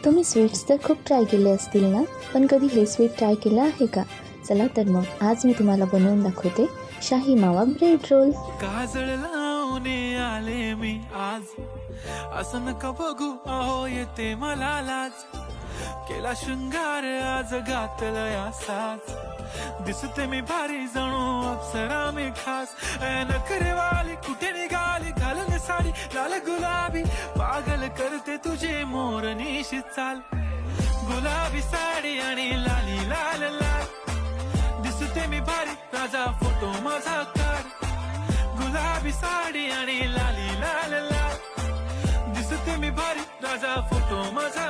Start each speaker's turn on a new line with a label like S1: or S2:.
S1: तुम्ही स्वीट्स तर खूप ट्राय केले असतील ना, पण कधी हे स्वीट ट्राय केलं आहे का? चला तर मग आज मी तुम्हाला बनवून दाखवते शाही मावा ब्रेड रोल.
S2: काजळ लावणे आले मी आज, असं नका बघू अहो येते मला लाज. केला शृंगार आज घातलं या साज, दिसते मी भारी जणू अप्सरा मी खास. नखरेवाली कुठे निघाली घालून साडी लाल गुलाबी, पागल करते तुझे मोरनीशी चाल. गुलाबी साडी आणि लाली लाल लाल, दिसते मी भारी राजा फोटो माझा काढ. गुलाबी साडी आणि लाली लाल लाल, दिसते मी भारी राजा फोटो माझा.